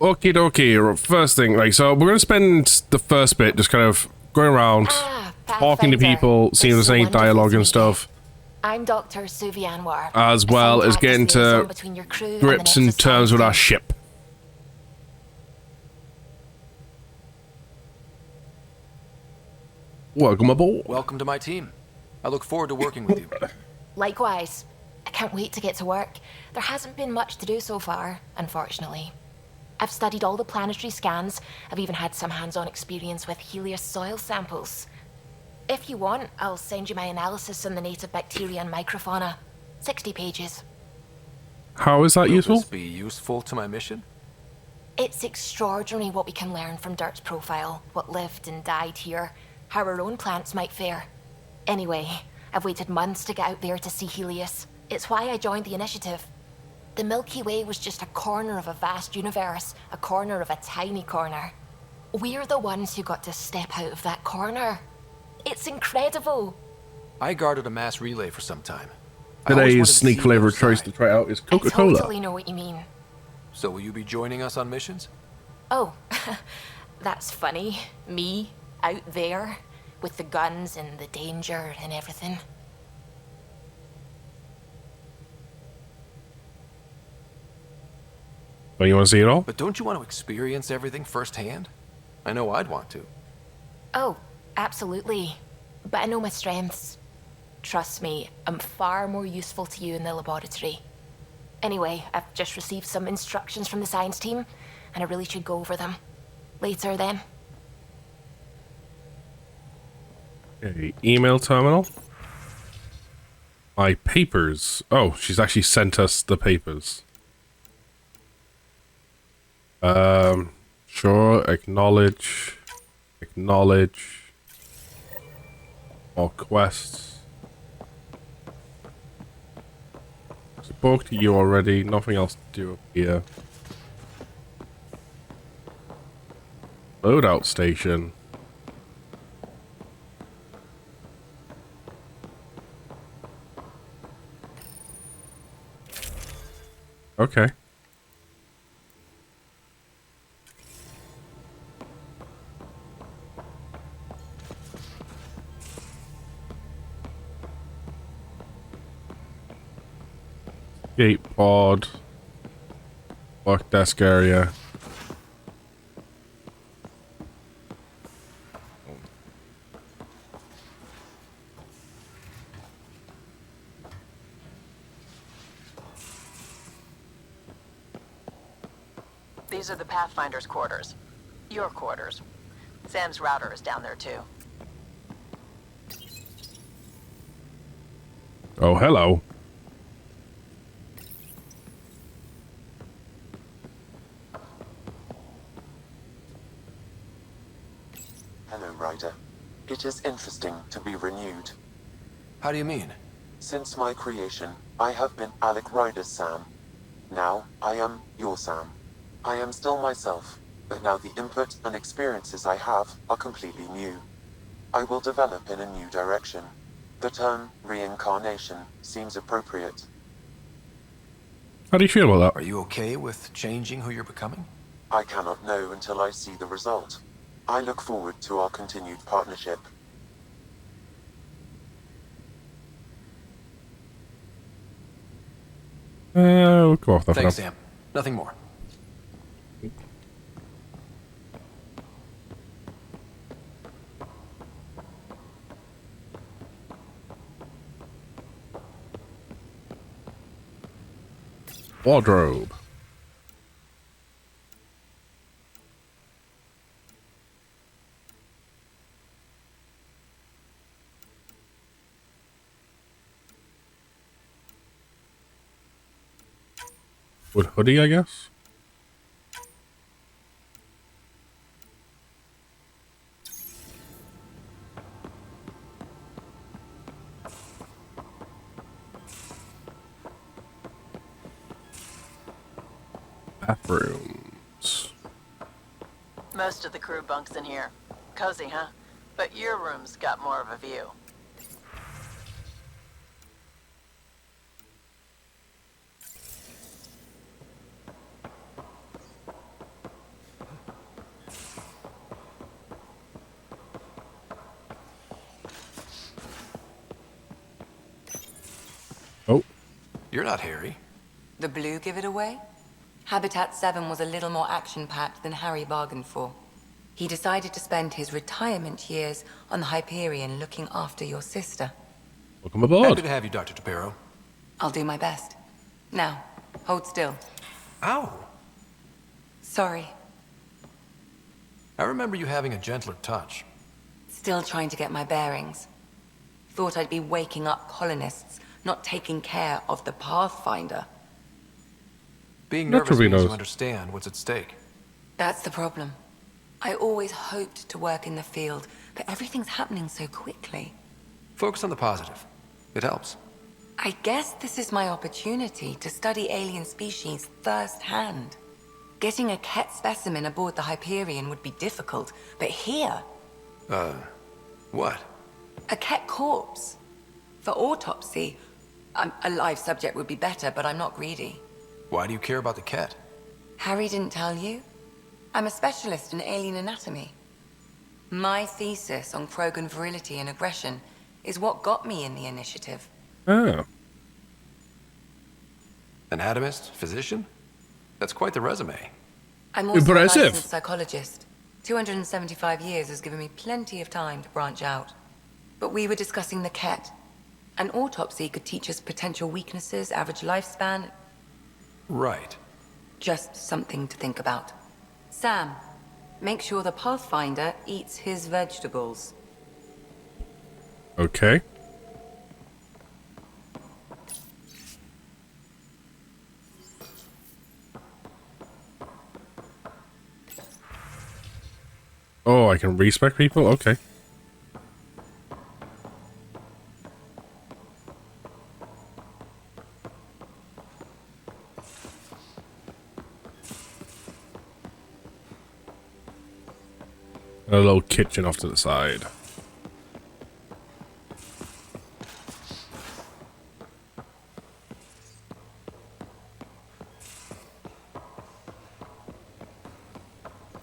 Okie dokie. First thing, like, so we're gonna spend the first bit just kind of going around, talking to people, seeing if there's any dialogue and stuff. I'm Dr. Suvi Anwar, as well as getting to grips and terms with our ship. Welcome aboard. Welcome to my team. I look forward to working with you. Likewise. I can't wait to get to work. There hasn't been much to do so far, unfortunately. I've studied all the planetary scans. I've even had some hands-on experience with Helios soil samples. If you want, I'll send you my analysis on the native bacteria and microfauna. 60 pages. How is that useful? Will this be useful to my mission? It's extraordinary what we can learn from Dirt's profile, what lived and died here, how our own plants might fare. Anyway, I've waited months to get out there to see Helios. It's why I joined the initiative. The Milky Way was just a corner of a vast universe, a corner of a tiny corner. We're the ones who got to step out of that corner. It's incredible. I guarded a mass relay for some time. Today's sneak flavor choice to try out is Coca-Cola. I totally know what you mean. So will you be joining us on missions? Oh, that's funny. Me, out there, with the guns and the danger and everything. Oh, you want to see it all? But don't you want to experience everything firsthand? I know I'd want to. Oh, absolutely. But I know my strengths. Trust me, I'm far more useful to you in the laboratory. Anyway, I've just received some instructions from the science team, and I really should go over them. Later, then. Okay, email terminal. My papers. Oh, she's actually sent us the papers. Sure, acknowledge. More quests. Spoke to you already, nothing else to do up here. Loadout station. Okay. Gate pod. Work desk area. These are the Pathfinder's quarters. Your quarters. Sam's router is down there too. Oh, hello. Hello, Ryder. It is interesting to be renewed. How do you mean? Since my creation, I have been Alec Ryder's Sam. Now, I am your Sam. I am still myself, but now the input and experiences I have are completely new. I will develop in a new direction. The term reincarnation seems appropriate. How do you feel about that? Are you okay with changing who you're becoming? I cannot know until I see the result. I look forward to our continued partnership. We'll go off that for now. Thanks, Sam. Nothing more. Wardrobe. With hoodie, I guess. Bathrooms. Most of the crew bunks in here. Cozy, huh? But your room's got more of a view. You're not Harry. The blue give it away? Habitat 7 was a little more action-packed than Harry bargained for. He decided to spend his retirement years on the Hyperion looking after your sister. Welcome aboard. Happy to have you, Dr. Tapero. I'll do my best. Now, hold still. Ow! Sorry. I remember you having a gentler touch. Still trying to get my bearings. Thought I'd be waking up colonists, not taking care of the Pathfinder. Being Not nervous really means you knows. understand what's at stake. That's the problem. I always hoped to work in the field, but everything's happening so quickly. Focus on the positive. It helps. I guess this is my opportunity to study alien species firsthand. Getting a Ket specimen aboard the Hyperion would be difficult, but here, What? a Ket corpse. For autopsy, a live subject would be better, but I'm not greedy. Why do you care about the cat? Harry didn't tell you? I'm a specialist in alien anatomy. My thesis on Krogan virility and aggression is what got me in the initiative. Oh. Anatomist? Physician? That's quite the resume. I'm also a Impressive. licensed psychologist. 275 years has given me plenty of time to branch out. But we were discussing the Ket. An autopsy could teach us potential weaknesses, average lifespan. Right. Just something to think about. Sam, make sure the Pathfinder eats his vegetables. Okay. Oh, I can respec people? Okay. A little kitchen off to the side.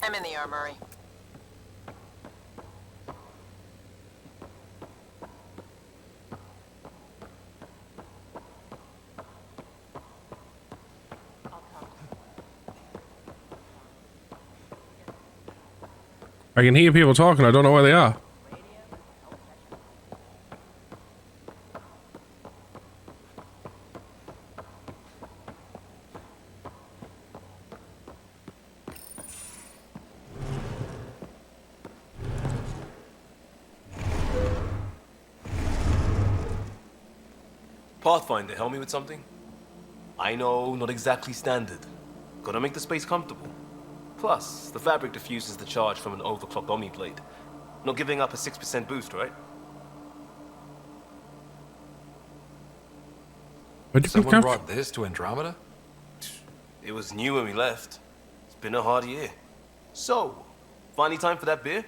I'm in the armory. I can hear people talking, I don't know where they are. Pathfinder, help me with something? I know, not exactly standard. Gotta make the space comfortable. Plus, the fabric diffuses the charge from an overclocked Omniblade. Not giving up a 6% boost, right? Where did you Someone come brought this to Andromeda? It was new when we left. It's been a hard year. So, finally time for that beer?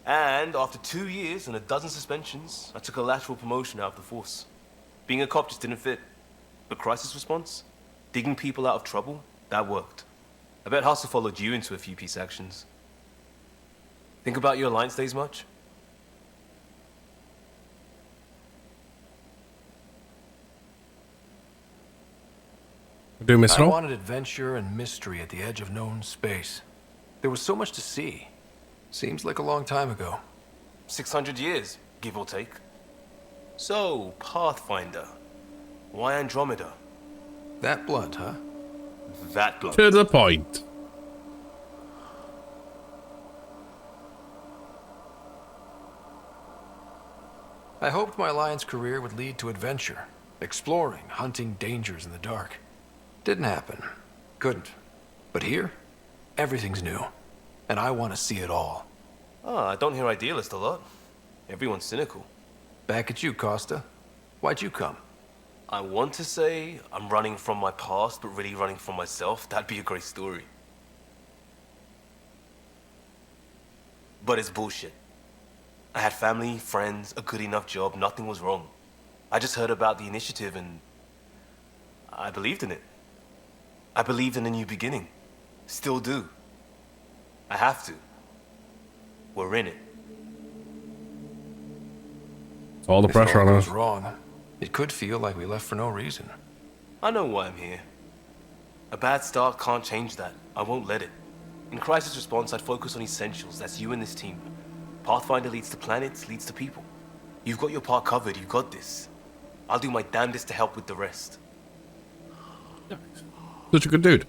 And after 2 years and a dozen suspensions, I took a lateral promotion out of the force. Being a cop just didn't fit. But crisis response? Digging people out of trouble? That worked. I bet Hustle followed you into a few peace actions. Think about your Alliance days much? Do miss it I all? wanted adventure and mystery at the edge of known space. There was so much to see. Seems like a long time ago. 600 years, give or take. So, Pathfinder. Why Andromeda? That blunt, huh? That blunt. To the point. I hoped my Alliance career would lead to adventure, exploring, hunting dangers in the dark. Didn't happen. Couldn't. But here, everything's new. And I want to see it all. I don't hear idealist a lot. Everyone's cynical. Back at you, Costa. Why'd you come? I want to say I'm running from my past, but really running from myself. That'd be a great story. But it's bullshit. I had family, friends, a good enough job, nothing was wrong. I just heard about the initiative and I believed in it. I believed in a new beginning. Still do. I have to. We're in it. All the If pressure all on goes us. wrong, It could feel like we left for no reason. I know why I'm here. A bad start can't change that. I won't let it. In crisis response, I'd focus on essentials. That's you and this team. Pathfinder leads to planets, leads to people. You've got your part covered. You got this. I'll do my damnedest to help with the rest. Such a good dude.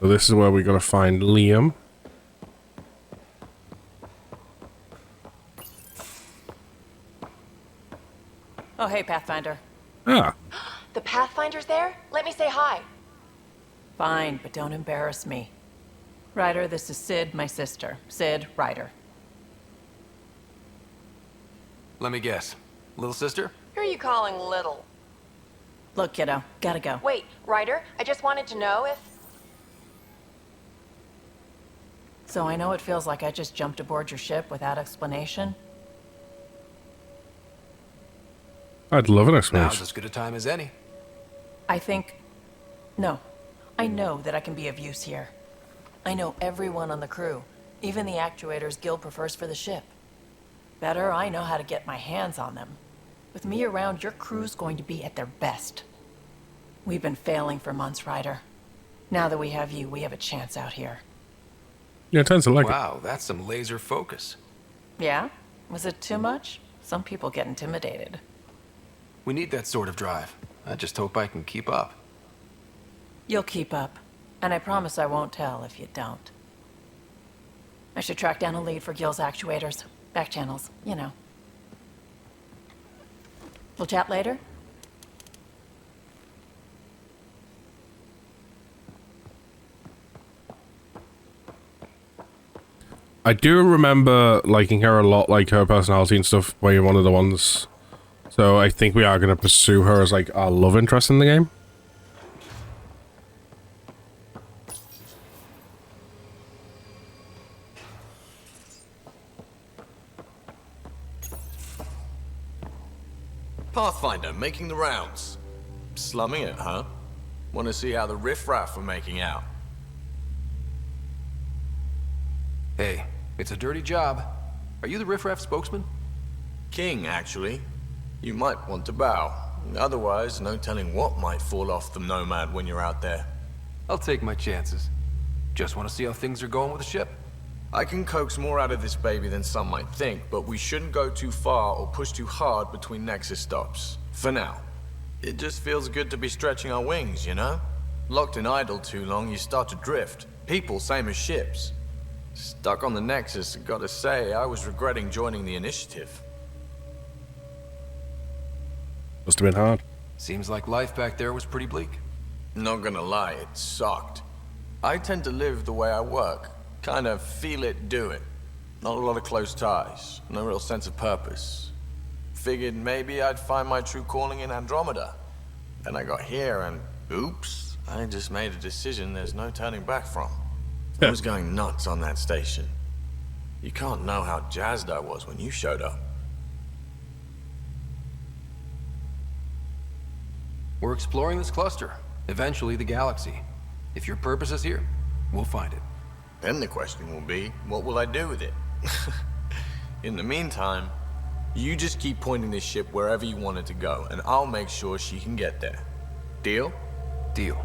So this is where we gotta find Liam. Oh, hey, Pathfinder. Ah, The Pathfinder's there? Let me say hi. Fine, but don't embarrass me. Ryder, this is Sid, my sister. Sid, Ryder. Let me guess. Little sister? Who are you calling little? Look, kiddo, gotta go. Wait, Ryder, I just wanted to know if... So I know it feels like I just jumped aboard your ship without explanation. I'd love an Now's explanation. as good a time as any. I think... No. I know that I can be of use here. I know everyone on the crew, even the actuators Gil prefers for the ship. Better, I know how to get my hands on them. With me around, your crew's going to be at their best. We've been failing for months, Ryder. Now that we have you, we have a chance out here. Yeah, it tends to like it. Wow, that's some laser focus. Yeah? Was it too much? Some people get intimidated. We need that sort of drive. I just hope I can keep up. You'll keep up. And I promise I won't tell if you don't. I should track down a lead for Gil's actuators. Back channels, you know. We'll chat later? I do remember liking her a lot, like her personality and stuff, being one of the ones. So I think we are going to pursue her as like our love interest in the game. Pathfinder, making the rounds. Slumming it, huh? Want to see how the riffraff are making out? Hey, it's a dirty job. Are you the riffraff spokesman? King, actually. You might want to bow. Otherwise, no telling what might fall off the Nomad when you're out there. I'll take my chances. Just want to see how things are going with the ship. I can coax more out of this baby than some might think, but we shouldn't go too far or push too hard between Nexus stops. For now. It just feels good to be stretching our wings, you know? Locked in idle too long, you start to drift. People, same as ships. Stuck on the Nexus, gotta say, I was regretting joining the initiative. Must have been hard. Seems like life back there was pretty bleak. Not gonna lie, it sucked. I tend to live the way I work. Kind of feel it, do it. Not a lot of close ties, no real sense of purpose. Figured maybe I'd find my true calling in Andromeda. Then I got here and, oops, I just made a decision there's no turning back from. I was going nuts on that station. You can't know how jazzed I was when you showed up. We're exploring this cluster, eventually the galaxy. If your purpose is here, we'll find it. Then the question will be, what will I do with it? In the meantime, you just keep pointing this ship wherever you want it to go, and I'll make sure she can get there. Deal? Deal.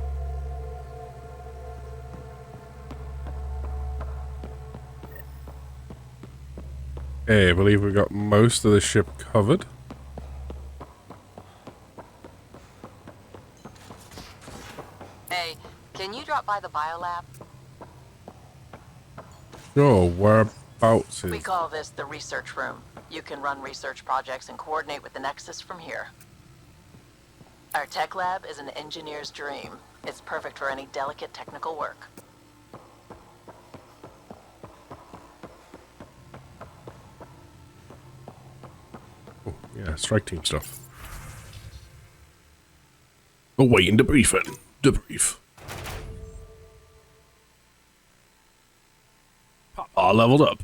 Okay, I believe we got most of the ship covered. Hey, can you drop by the biolab? Sure, whereabouts We is... call this the research room. You can run research projects and coordinate with the Nexus from here. Our tech lab is an engineer's dream. It's perfect for any delicate technical work. Oh, yeah, strike team stuff. Awaiting debriefing. Debrief. Papa leveled up.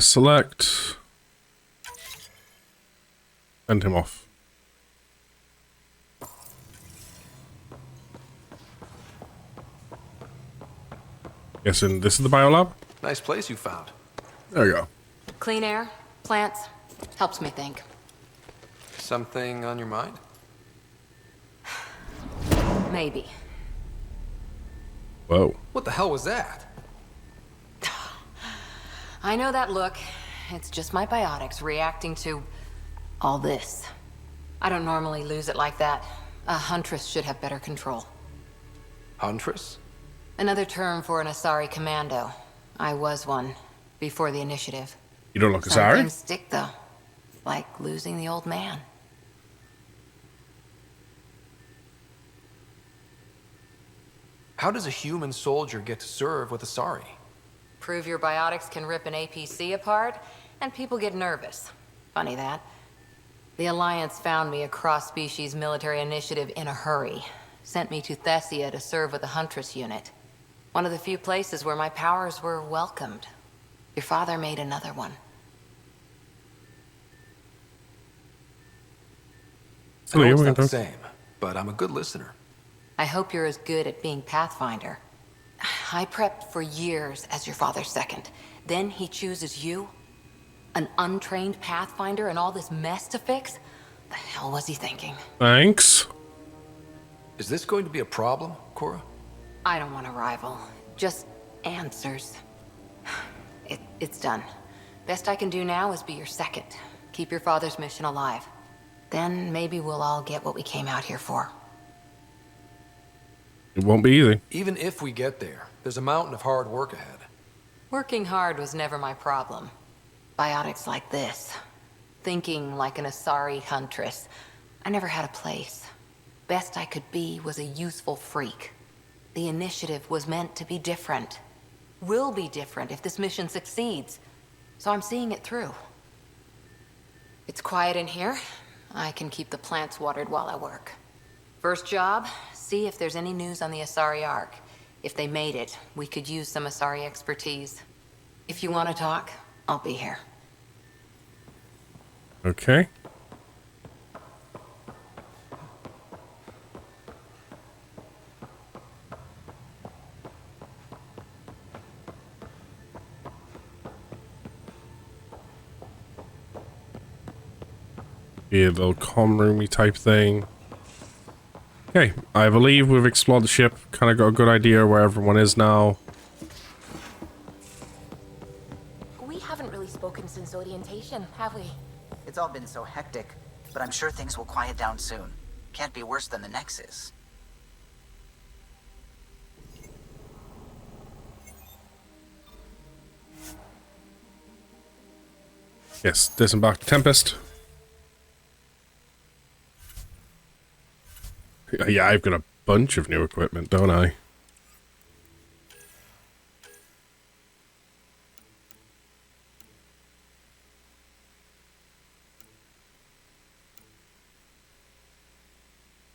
Select. Send him off. Guessing this is the biolab? Nice place you found. There we go. Clean air, plants, helps me think. Something on your mind? Maybe. Whoa. What the hell was that? I know that look. It's just my biotics reacting to all this. I don't normally lose it like that. A huntress should have better control. Huntress? Another term for an Asari commando. I was one before the initiative. You don't look Some Asari? things stick though, like losing the old man. How does a human soldier get to serve with Asari? Prove your biotics can rip an APC apart, and people get nervous. Funny that. The Alliance found me a cross-species military initiative in a hurry. Sent me to Thessia to serve with the Huntress unit. One of the few places where my powers were welcomed. Your father made another one. I know it's not the same, but I'm a good listener. I hope you're as good at being Pathfinder. I prepped for years as your father's second. Then he chooses you? An untrained Pathfinder and all this mess to fix? The hell was he thinking? Thanks. Is this going to be a problem, Cora? I don't want a rival. Just answers. It's done. Best I can do now is be your second. Keep your father's mission alive. Then maybe we'll all get what we came out here for. It won't be easy. Even if we get there, there's a mountain of hard work ahead. Working hard was never my problem. Biotics like this. Thinking like an Asari huntress. I never had a place. Best I could be was a useful freak. The initiative was meant to be different. Will be different if this mission succeeds. So I'm seeing it through. It's quiet in here. I can keep the plants watered while I work. First job, see if there's any news on the Asari Ark. If they made it, we could use some Asari expertise. If you want to talk, I'll be here. Okay. Be a little comm roomy type thing. Okay, I believe we've explored the ship, kind of got a good idea where everyone is now. We haven't really spoken since orientation, have we? It's all been so hectic, but I'm sure things will quiet down soon. Can't be worse than the Nexus. Yes, disembark the Tempest. Yeah, I've got a bunch of new equipment, don't I?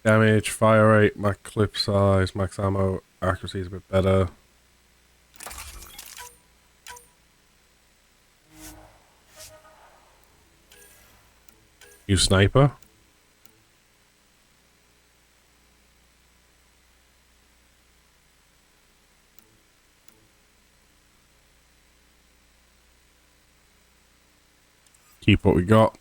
Damage, fire rate, max clip size, max ammo, accuracy is a bit better. New sniper. Keep what we got.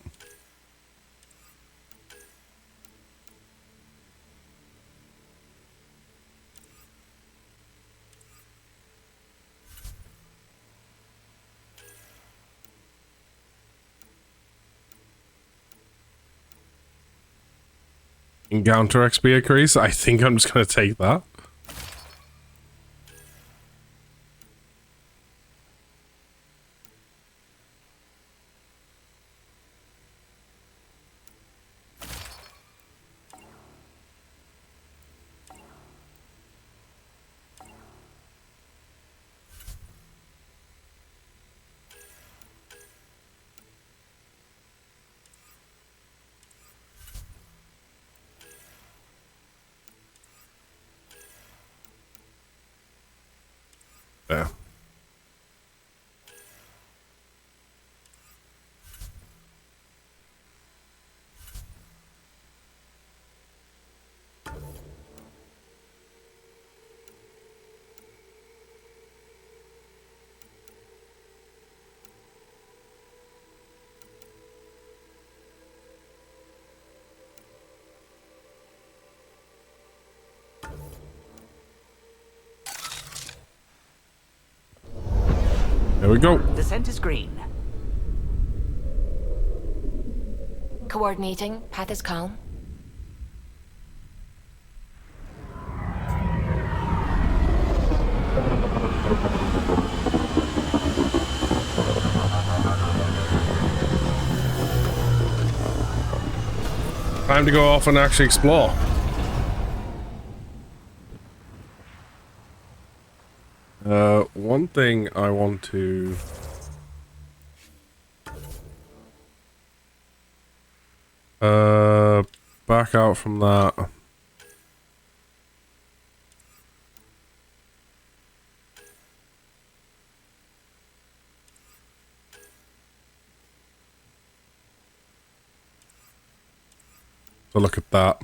Encounter XP increase. I think I'm just going to take that. There. There we go. The scent is green. Coordinating. Path is calm. Time to go off and actually explore. One thing I want to... back out from that. So look at that.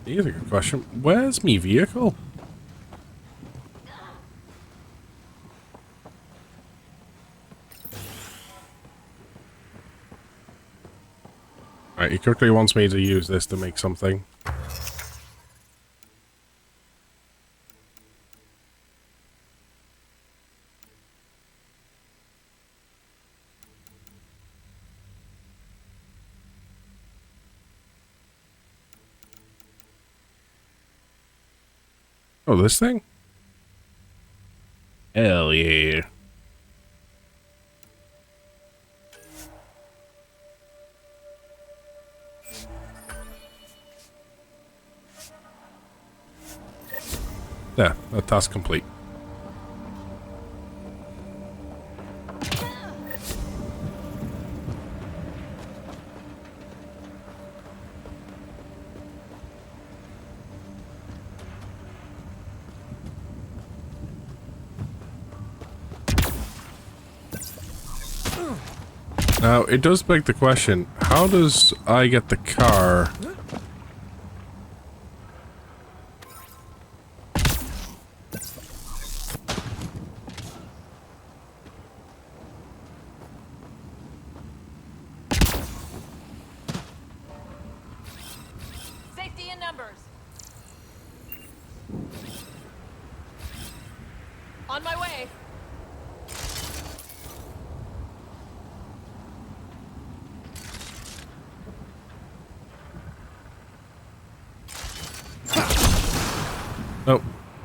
Here's a good question. Where's me vehicle? Right, he quickly wants me to use this to make something. Oh, this thing? Hell yeah. There, that task complete. Now, it does beg the question, how does I get the car? Safety in numbers. On my way. Nope,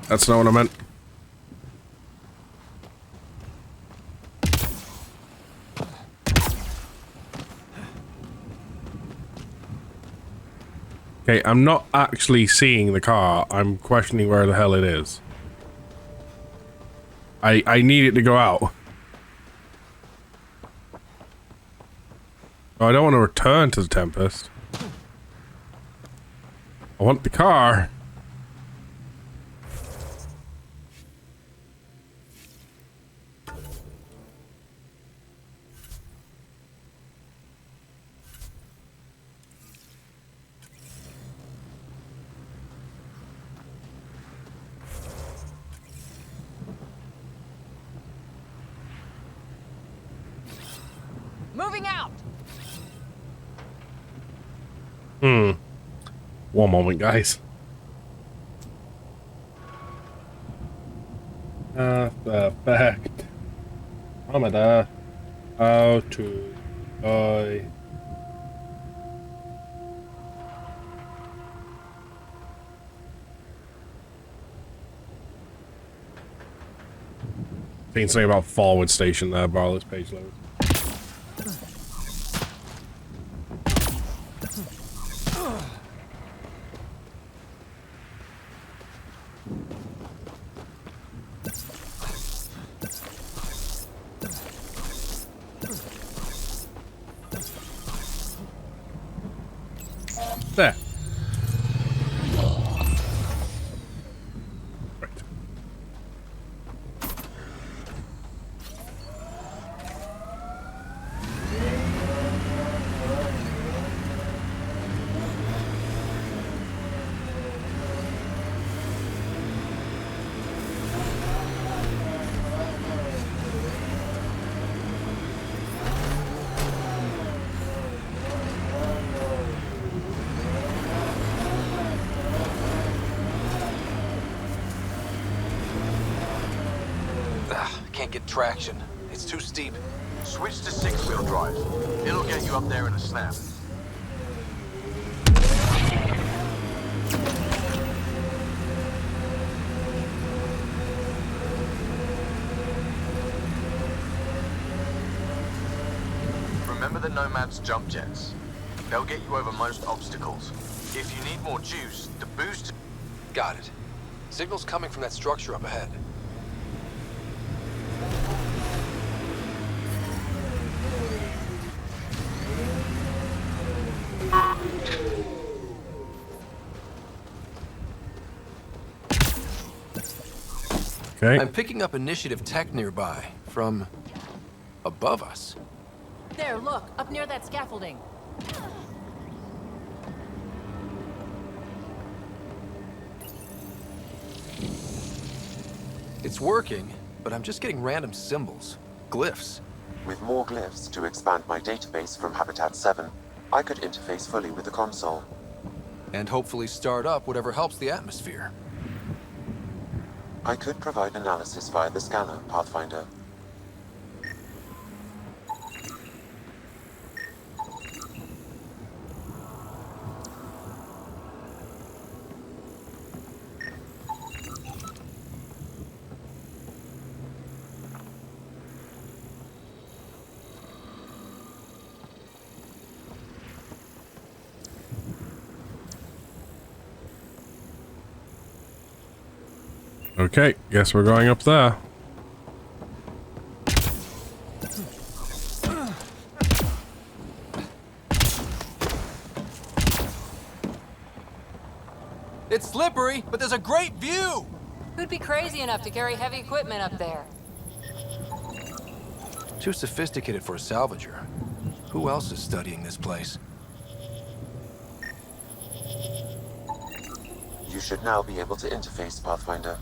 that's not what I meant. Okay, I'm not actually seeing the car. I'm questioning where the hell it is. I need it to go out. Oh, I don't want to return to the Tempest. I want the car. Moving out. One moment, guys. Perfect. Andromeda. How to die. Saying something about forward station there, borrow this page load. There. can't get traction. It's too steep. Switch to six-wheel drive. It'll get you up there in a snap. Remember the Nomad's jump jets? They'll get you over most obstacles. If you need more juice, the boost... Got it. Signal's coming from that structure up ahead. Okay. I'm picking up initiative tech nearby, from above us. There, look, up near that scaffolding. It's working, but I'm just getting random symbols, glyphs. With more glyphs to expand my database from Habitat 7, I could interface fully with the console. And hopefully start up whatever helps the atmosphere. I could provide analysis via the scanner, Pathfinder. Okay, guess we're going up there. It's slippery, but there's a great view! Who'd be crazy enough to carry heavy equipment up there? Too sophisticated for a salvager. Who else is studying this place? You should now be able to interface, Pathfinder.